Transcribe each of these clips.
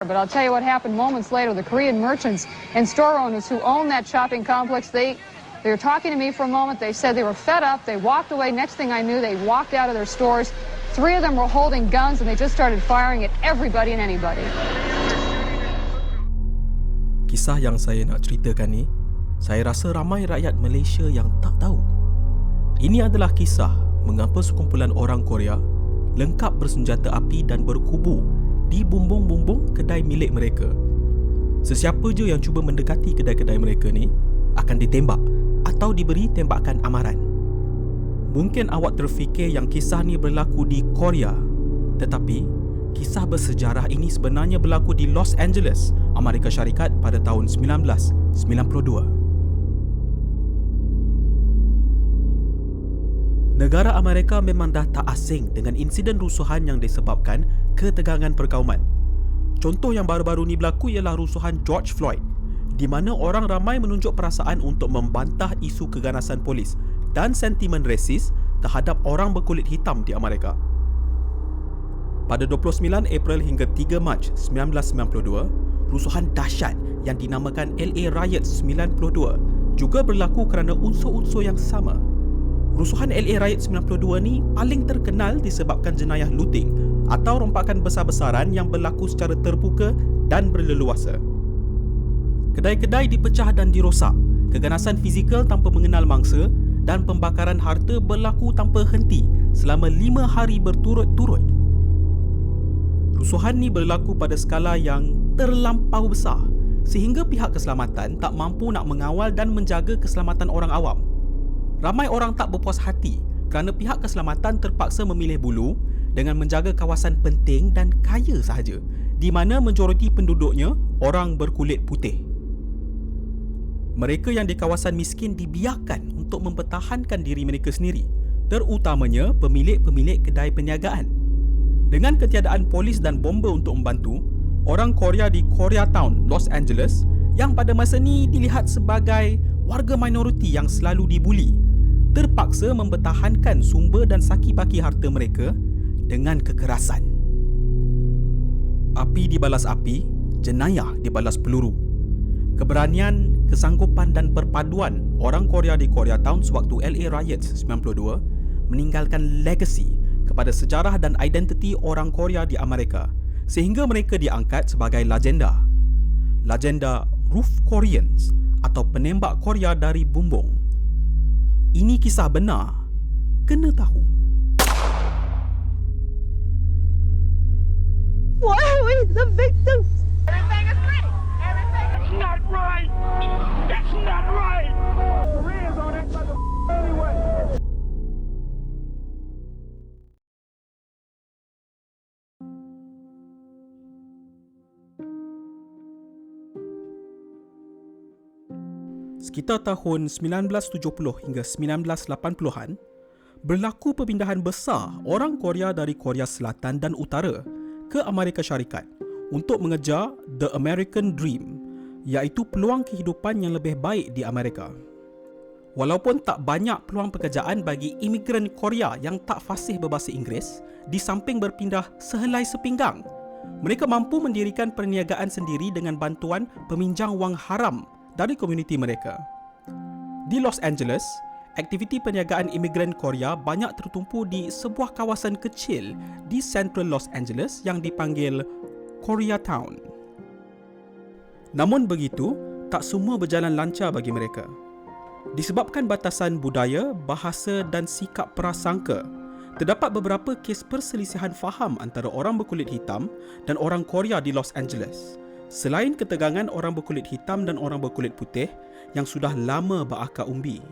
But I'll tell you what happened moments later. The Korean merchants and store owners who own that shopping complex, they were talking to me for a moment. They said they were fed up. They walked away. Next thing I knew, they walked out of their stores. 3 of them were holding guns, and they just started firing at everybody and anybody. Kisah yang saya nak ceritakan ni, saya rasa ramai rakyat Malaysia yang tak tahu. Ini adalah kisah mengapa sekumpulan orang Korea lengkap bersenjata api dan berkubu di bumbung-bumbung kedai milik mereka. Sesiapa je yang cuba mendekati kedai-kedai mereka ni akan ditembak atau diberi tembakan amaran. Mungkin awak terfikir yang kisah ni berlaku di Korea, tetapi kisah bersejarah ini sebenarnya berlaku di Los Angeles, Amerika Syarikat pada tahun 1992. Negara Amerika memang dah tak asing dengan insiden rusuhan yang disebabkan ketegangan perkauman. Contoh yang baru-baru ni berlaku ialah rusuhan George Floyd, di mana orang ramai menunjuk perasaan untuk membantah isu keganasan polis dan sentimen resis terhadap orang berkulit hitam di Amerika. Pada 29 April hingga 3 Mac 1992, rusuhan dahsyat yang dinamakan LA Riots 92 juga berlaku kerana unsur-unsur yang sama. Rusuhan LA Riot 92 ni paling terkenal disebabkan jenayah looting atau rompakan besar-besaran yang berlaku secara terbuka dan berleluasa. Kedai-kedai dipecah dan dirosak, keganasan fizikal tanpa mengenal mangsa dan pembakaran harta berlaku tanpa henti selama 5 hari berturut-turut. Rusuhan ni berlaku pada skala yang terlampau besar sehingga pihak keselamatan tak mampu nak mengawal dan menjaga keselamatan orang awam. Ramai orang tak berpuas hati kerana pihak keselamatan terpaksa memilih bulu dengan menjaga kawasan penting dan kaya sahaja, di mana majoriti penduduknya orang berkulit putih. Mereka yang di kawasan miskin dibiarkan untuk mempertahankan diri mereka sendiri, terutamanya pemilik-pemilik kedai perniagaan. Dengan ketiadaan polis dan bomba untuk membantu, orang Korea di Koreatown, Los Angeles yang pada masa ni dilihat sebagai warga minoriti yang selalu dibuli, terpaksa mempertahankan sumber dan saki-baki harta mereka dengan kekerasan. Api dibalas api, jenayah dibalas peluru. Keberanian, kesanggupan dan perpaduan orang Korea di Koreatown sewaktu LA Riots 92 meninggalkan legasi kepada sejarah dan identiti orang Korea di Amerika sehingga mereka diangkat sebagai legenda. Legenda Roof Koreans atau penembak Korea dari bumbung. Ini kisah benar. Kena tahu. Why are we the victims? Everything is right. Everything is not right. That's not right. Koreans on that motherfucker anyway. Sekitar tahun 1970 hingga 1980-an, berlaku perpindahan besar orang Korea dari Korea Selatan dan Utara ke Amerika Syarikat untuk mengejar The American Dream, iaitu peluang kehidupan yang lebih baik di Amerika. Walaupun tak banyak peluang pekerjaan bagi imigran Korea yang tak fasih berbahasa Inggeris, di samping berpindah sehelai sepinggang, mereka mampu mendirikan perniagaan sendiri dengan bantuan peminjang wang haram dari komuniti mereka. Di Los Angeles, aktiviti perniagaan imigran Korea banyak tertumpu di sebuah kawasan kecil di Central Los Angeles yang dipanggil Koreatown. Namun begitu, tak semua berjalan lancar bagi mereka. Disebabkan batasan budaya, bahasa dan sikap prasangka, terdapat beberapa kes perselisihan faham antara orang berkulit hitam dan orang Korea di Los Angeles. Selain ketegangan orang berkulit hitam dan orang berkulit putih yang sudah lama berakar umbi.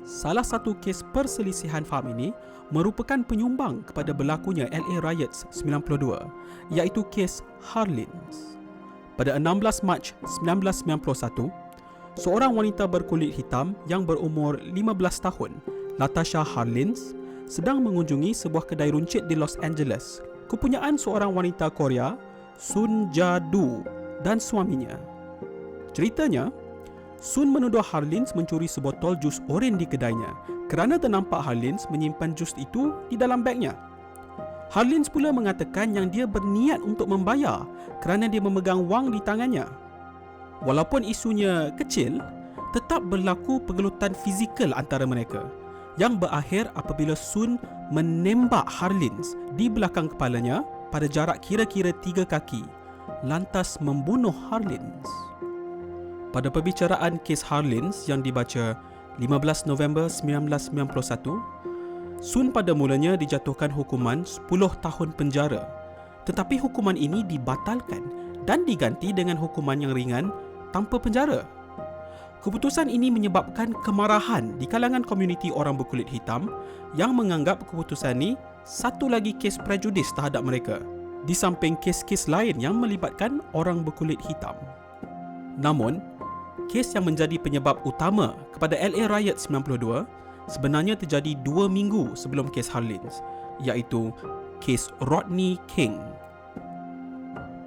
Salah satu kes perselisihan faham ini merupakan penyumbang kepada berlakunya LA Riots 92, iaitu kes Harlins. Pada 16 Mac 1991, seorang wanita berkulit hitam yang berumur 15 tahun, Latasha Harlins, sedang mengunjungi sebuah kedai runcit di Los Angeles, kepunyaan seorang wanita Korea, Sun Ja-du dan suaminya. Ceritanya, Sun menuduh Harlins mencuri sebotol jus oren di kedainya kerana ternampak Harlins menyimpan jus itu di dalam bagnya. Harlins pula mengatakan yang dia berniat untuk membayar kerana dia memegang wang di tangannya. Walaupun isunya kecil, tetap berlaku pergelutan fizikal antara mereka yang berakhir apabila Sun menembak Harlins di belakang kepalanya pada jarak kira-kira 3 kaki, lantas membunuh Harlins. Pada perbicaraan kes Harlins yang dibaca 15 November 1991, Sun pada mulanya dijatuhkan hukuman 10 tahun penjara, tetapi hukuman ini dibatalkan dan diganti dengan hukuman yang ringan tanpa penjara. Keputusan ini menyebabkan kemarahan di kalangan komuniti orang berkulit hitam yang menganggap keputusan ini satu lagi kes prejudis terhadap mereka, di samping kes-kes lain yang melibatkan orang berkulit hitam. Namun, kes yang menjadi penyebab utama kepada LA Riot 92 sebenarnya terjadi 2 minggu sebelum kes Harlins, iaitu kes Rodney King.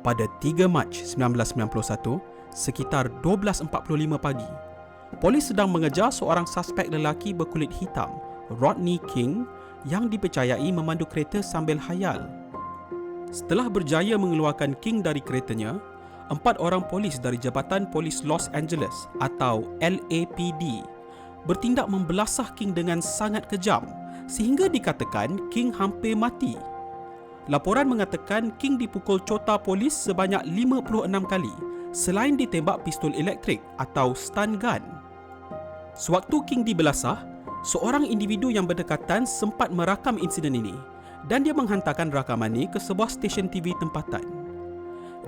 Pada 3 Mac 1991, sekitar 12.45 pagi, polis sedang mengejar seorang suspek lelaki berkulit hitam, Rodney King, yang dipercayai memandu kereta sambil khayal. Setelah berjaya mengeluarkan King dari keretanya, 4 orang polis dari Jabatan Polis Los Angeles atau LAPD bertindak membelasah King dengan sangat kejam sehingga dikatakan King hampir mati. Laporan mengatakan King dipukul cota polis sebanyak 56 kali selain ditembak pistol elektrik atau stun gun. Sewaktu King dibelasah, seorang individu yang berdekatan sempat merakam insiden ini dan dia menghantarkan rakaman ini ke sebuah stesen TV tempatan.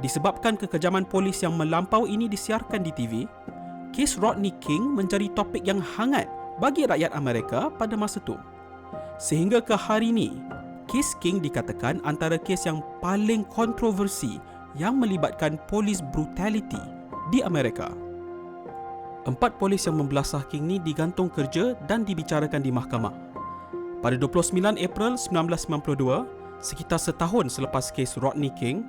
Disebabkan kekejaman polis yang melampau ini disiarkan di TV, kes Rodney King menjadi topik yang hangat bagi rakyat Amerika pada masa itu. Sehingga ke hari ini, kes King dikatakan antara kes yang paling kontroversi yang melibatkan polis brutality di Amerika. 4 polis yang membelasah King ni digantung kerja dan dibicarakan di mahkamah. Pada 29 April 1992, sekitar setahun selepas kes Rodney King,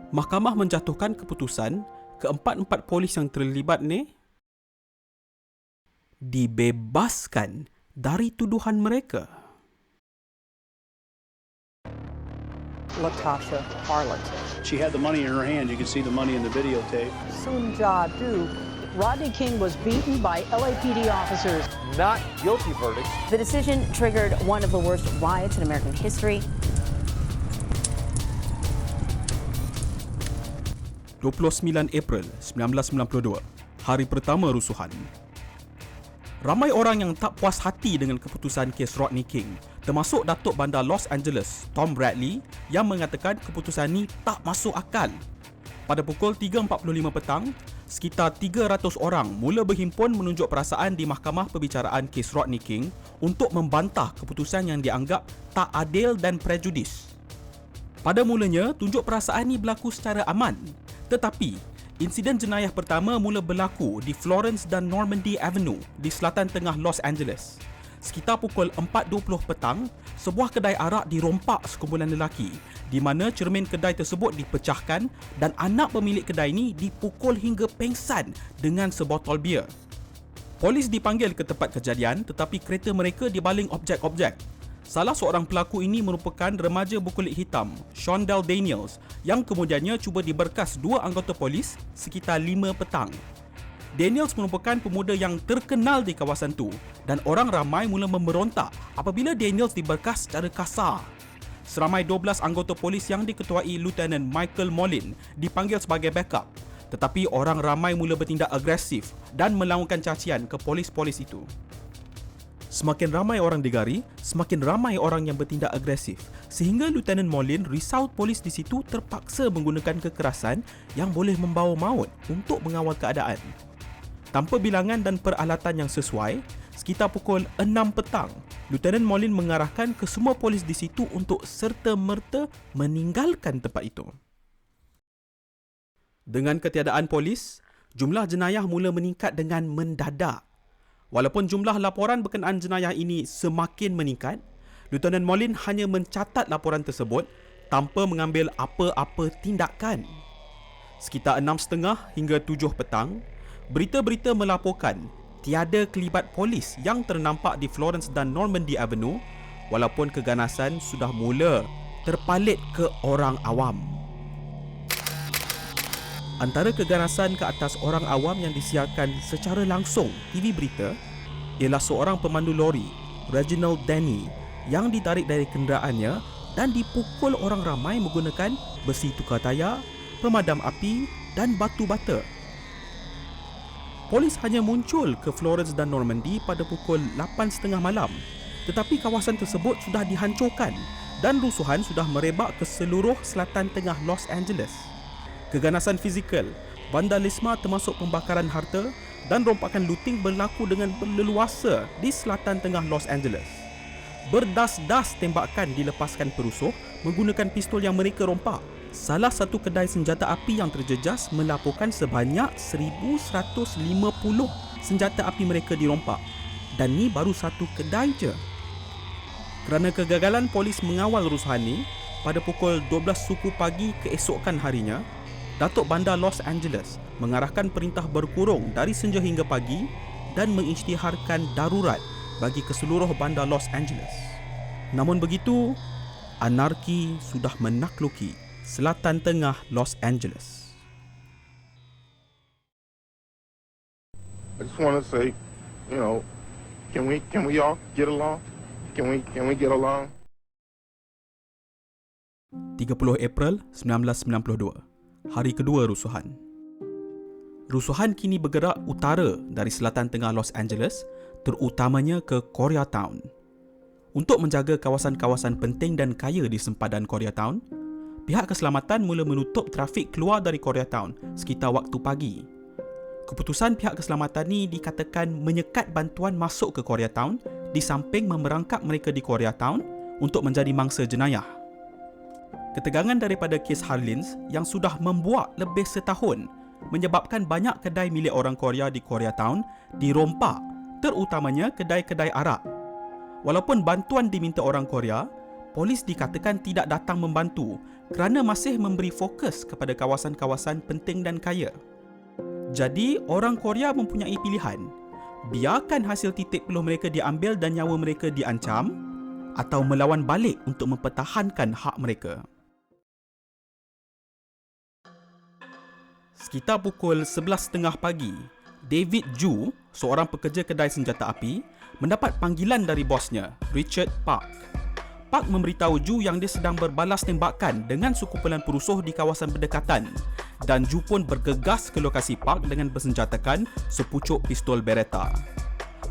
mahkamah menjatuhkan keputusan ke-4 polis yang terlibat ni dibebaskan dari tuduhan mereka. Latasha Harlins. She had the money in her hand. You can see the money in the videotape. Soon Ja Du. Rodney King was beaten by LAPD officers. Not guilty verdict. The decision triggered one of the worst riots in American history. 29 April 1992, hari pertama rusuhan. Ramai orang yang tak puas hati dengan keputusan kes Rodney King, termasuk Datuk Bandar Los Angeles, Tom Bradley, yang mengatakan keputusan ini tak masuk akal. Pada pukul 3.45 petang, sekitar 300 orang mula berhimpun menunjuk perasaan di Mahkamah Perbicaraan kes Rodney King untuk membantah keputusan yang dianggap tak adil dan prejudis. Pada mulanya, tunjuk perasaan ini berlaku secara aman, tetapi insiden jenayah pertama mula berlaku di Florence dan Normandy Avenue di selatan tengah Los Angeles. Sekitar pukul 4.20 petang, sebuah kedai arak dirompak sekumpulan lelaki di mana cermin kedai tersebut dipecahkan dan anak pemilik kedai ini dipukul hingga pengsan dengan sebotol bia. Polis dipanggil ke tempat kejadian tetapi kereta mereka dibaling objek-objek. Salah seorang pelaku ini merupakan remaja berkulit hitam, Shondell Daniels, yang kemudiannya cuba diberkas 2 anggota polis sekitar 5 petang. Daniels merupakan pemuda yang terkenal di kawasan itu dan orang ramai mula memberontak apabila Daniels diberkas secara kasar. Seramai 12 anggota polis yang diketuai Lieutenant Michael Molin dipanggil sebagai backup, tetapi orang ramai mula bertindak agresif dan melakukan cacian ke polis-polis itu. Semakin ramai orang digari, semakin ramai orang yang bertindak agresif, sehingga Lieutenant Molin risau polis di situ terpaksa menggunakan kekerasan yang boleh membawa maut untuk mengawal keadaan. Tanpa bilangan dan peralatan yang sesuai, sekitar pukul 6 petang, Lieutenant Molin mengarahkan ke semua polis di situ untuk serta-merta meninggalkan tempat itu. Dengan ketiadaan polis, jumlah jenayah mula meningkat dengan mendadak. Walaupun jumlah laporan berkenaan jenayah ini semakin meningkat, Lieutenant Molin hanya mencatat laporan tersebut tanpa mengambil apa-apa tindakan. Sekitar 6.30 hingga 7 petang, berita-berita melaporkan tiada kelibat polis yang ternampak di Florence dan Normandy Avenue, walaupun keganasan sudah mula terpalit ke orang awam. Antara keganasan ke atas orang awam yang disiarkan secara langsung TV berita ialah seorang pemandu lori, Reginald Denny, yang ditarik dari kenderaannya dan dipukul orang ramai menggunakan besi tukar tayar, pemadam api dan batu bata. Polis hanya muncul ke Florence dan Normandy pada pukul 8.30 malam, tetapi kawasan tersebut sudah dihancurkan dan rusuhan sudah merebak ke seluruh selatan tengah Los Angeles. Keganasan fizikal, vandalisme termasuk pembakaran harta dan rompakan looting berlaku dengan berleluasa di selatan tengah Los Angeles. Berdas-das tembakan dilepaskan perusuh menggunakan pistol yang mereka rompak. Salah satu kedai senjata api yang terjejas melaporkan sebanyak 1,150 senjata api mereka dirompak. Dan ni baru satu kedai je. Kerana kegagalan polis mengawal rusuhan ni, pada pukul 12 suku pagi keesokan harinya, Datuk Bandar Los Angeles mengarahkan perintah berkurung dari senja hingga pagi dan mengisytiharkan darurat bagi keseluruh bandar Los Angeles. Namun begitu, anarki sudah menakluki selatan tengah Los Angeles. I just want to say, can we all get along? Can we get along? 30 April 1992, hari kedua rusuhan. Rusuhan kini bergerak utara dari selatan tengah Los Angeles, terutamanya ke Koreatown. Untuk menjaga kawasan-kawasan penting dan kaya di sempadan Koreatown, pihak keselamatan mula menutup trafik keluar dari Koreatown sekitar waktu pagi. Keputusan pihak keselamatan ni dikatakan menyekat bantuan masuk ke Koreatown di samping memerangkap mereka di Koreatown untuk menjadi mangsa jenayah. Ketegangan daripada kes Harlins yang sudah membuat lebih setahun menyebabkan banyak kedai milik orang Korea di Koreatown dirompak, terutamanya kedai-kedai arak. Walaupun bantuan diminta orang Korea, polis dikatakan tidak datang membantu kerana masih memberi fokus kepada kawasan-kawasan penting dan kaya. Jadi, orang Korea mempunyai pilihan: biarkan hasil titik peluh mereka diambil dan nyawa mereka diancam, atau melawan balik untuk mempertahankan hak mereka. Sekitar pukul 11.30 pagi, David Ju, seorang pekerja kedai senjata api, mendapat panggilan dari bosnya, Richard Park. Park memberitahu Ju yang dia sedang berbalas tembakan dengan sekumpulan perusuh di kawasan berdekatan, dan Ju pun bergegas ke lokasi Park dengan bersenjatakan sepucuk pistol Beretta.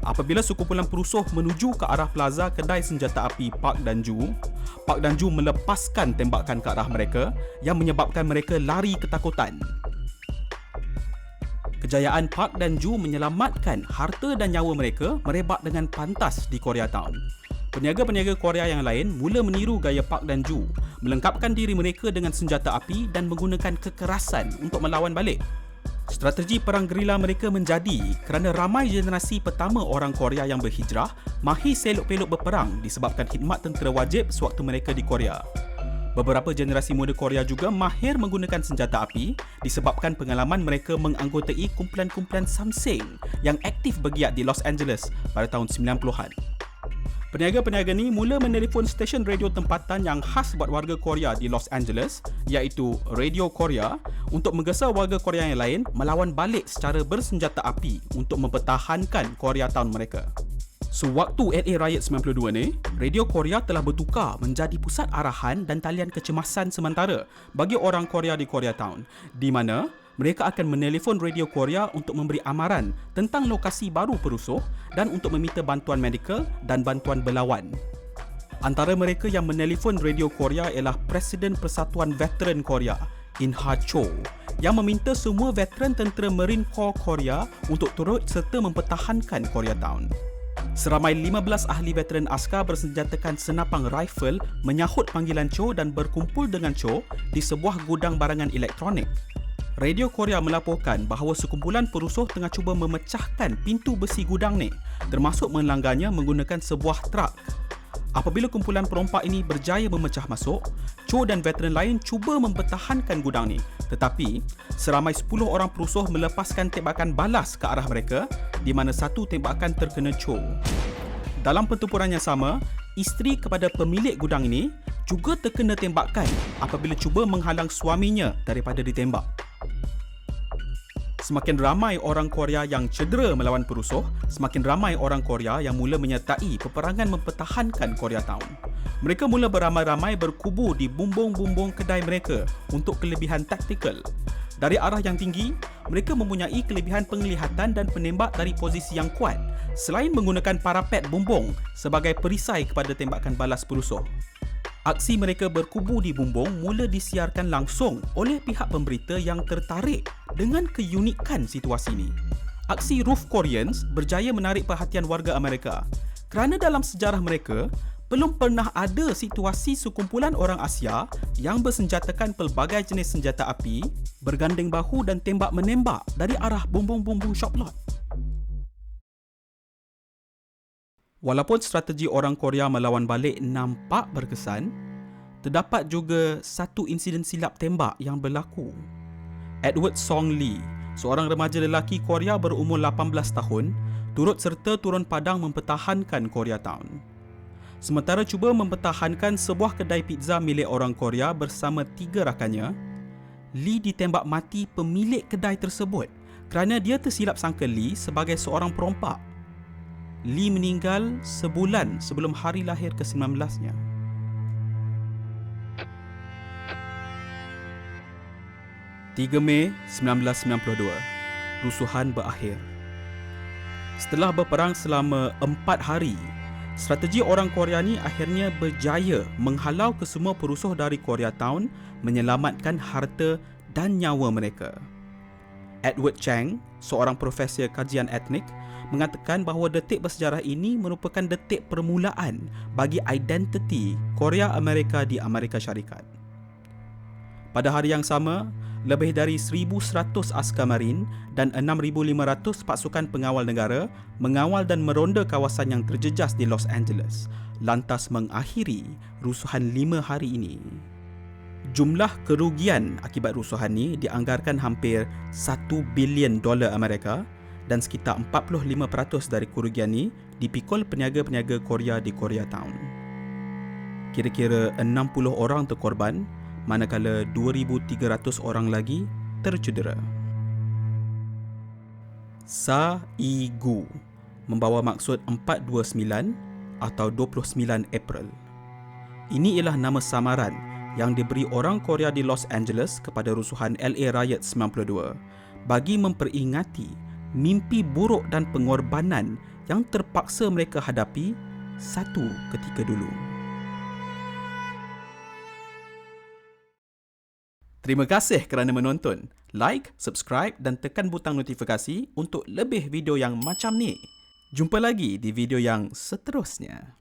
Apabila sekumpulan perusuh menuju ke arah plaza kedai senjata api Park dan Ju melepaskan tembakan ke arah mereka yang menyebabkan mereka lari ketakutan. Kejayaan Park dan Ju menyelamatkan harta dan nyawa mereka merebak dengan pantas di Koreatown. Peniaga-peniaga Korea yang lain mula meniru gaya Park dan Ju, melengkapkan diri mereka dengan senjata api dan menggunakan kekerasan untuk melawan balik. Strategi perang gerila mereka menjadi kerana ramai generasi pertama orang Korea yang berhijrah mahir selok-pelok berperang disebabkan khidmat tentera wajib sewaktu mereka di Korea. Beberapa generasi muda Korea juga mahir menggunakan senjata api disebabkan pengalaman mereka menganggotai kumpulan-kumpulan Samseng yang aktif bergiat di Los Angeles pada tahun 90-an. Peniaga-peniaga ni mula menelefon stesen radio tempatan yang khas buat warga Korea di Los Angeles, iaitu Radio Korea, untuk menggesa warga Korea yang lain melawan balik secara bersenjata api untuk mempertahankan Koreatown mereka. Sewaktu LA Riot 92 ni, Radio Korea telah bertukar menjadi pusat arahan dan talian kecemasan sementara bagi orang Korea di Koreatown, di mana mereka akan menelefon Radio Korea untuk memberi amaran tentang lokasi baru perusuh dan untuk meminta bantuan medikal dan bantuan berlawan. Antara mereka yang menelefon Radio Korea ialah Presiden Persatuan Veteran Korea, In-ha Cho, yang meminta semua veteran tentera Marine Corps Korea untuk turut serta mempertahankan Koreatown. Seramai 15 ahli veteran askar bersenjatakan senapang rifle menyahut panggilan Cho dan berkumpul dengan Cho di sebuah gudang barangan elektronik. Radio Korea melaporkan bahawa sekumpulan perusuh tengah cuba memecahkan pintu besi gudang ni, termasuk melanggarnya menggunakan sebuah truk. Apabila kumpulan perompak ini berjaya memecah masuk, Cho dan veteran lain cuba mempertahankan gudang ni, tetapi seramai 10 orang perusuh melepaskan tembakan balas ke arah mereka, di mana satu tembakan terkena Cho. Dalam pertempuran yang sama, isteri kepada pemilik gudang ini juga terkena tembakan apabila cuba menghalang suaminya daripada ditembak. Semakin ramai orang Korea yang cedera melawan perusuh, semakin ramai orang Korea yang mula menyertai peperangan mempertahankan Koreatown. Mereka mula beramai-ramai berkubu di bumbung-bumbung kedai mereka untuk kelebihan taktikal. Dari arah yang tinggi, mereka mempunyai kelebihan penglihatan dan penembak dari posisi yang kuat, selain menggunakan parapet bumbung sebagai perisai kepada tembakan balas perusuh. Aksi mereka berkubu di bumbung mula disiarkan langsung oleh pihak pemberita yang tertarik dengan keunikan situasi ini. Aksi Roof Koreans berjaya menarik perhatian warga Amerika kerana dalam sejarah mereka, belum pernah ada situasi sekumpulan orang Asia yang bersenjatakan pelbagai jenis senjata api, berganding bahu dan tembak-menembak dari arah bumbung-bumbung shoplot. Walaupun strategi orang Korea melawan balik nampak berkesan, terdapat juga satu insiden silap tembak yang berlaku. Edward Song Lee, seorang remaja lelaki Korea berumur 18 tahun, turut serta turun padang mempertahankan Koreatown. Sementara cuba mempertahankan sebuah kedai pizza milik orang Korea bersama 3 rakannya, Lee ditembak mati pemilik kedai tersebut kerana dia tersilap sangka Lee sebagai seorang perompak. Lee meninggal sebulan sebelum hari lahir ke-19-nya. Mei 1992, rusuhan berakhir. Setelah berperang selama 4 hari, strategi orang Korea ni akhirnya berjaya menghalau kesemua perusuh dari Koreatown menyelamatkan harta dan nyawa mereka. Edward Chang, seorang profesor kajian etnik, mengatakan bahawa detik bersejarah ini merupakan detik permulaan bagi identiti Korea Amerika di Amerika Syarikat. Pada hari yang sama, lebih dari 1,100 askar marin dan 6,500 pasukan pengawal negara mengawal dan meronda kawasan yang terjejas di Los Angeles, lantas mengakhiri rusuhan 5 hari ini. Jumlah kerugian akibat rusuhan ini dianggarkan hampir $1 bilion Amerika dan sekitar 45% dari kerugian ini dipikul peniaga-peniaga Korea di Koreatown. Kira-kira 60 orang terkorban, manakala 2,300 orang lagi tercedera. Sa-i-gu membawa maksud 429 atau 29 April. Ini ialah nama samaran yang diberi orang Korea di Los Angeles kepada rusuhan LA Riot 92 bagi memperingati mimpi buruk dan pengorbanan yang terpaksa mereka hadapi satu ketika dulu. Terima kasih kerana menonton. Like, subscribe dan tekan butang notifikasi untuk lebih video yang macam ni. Jumpa lagi di video yang seterusnya.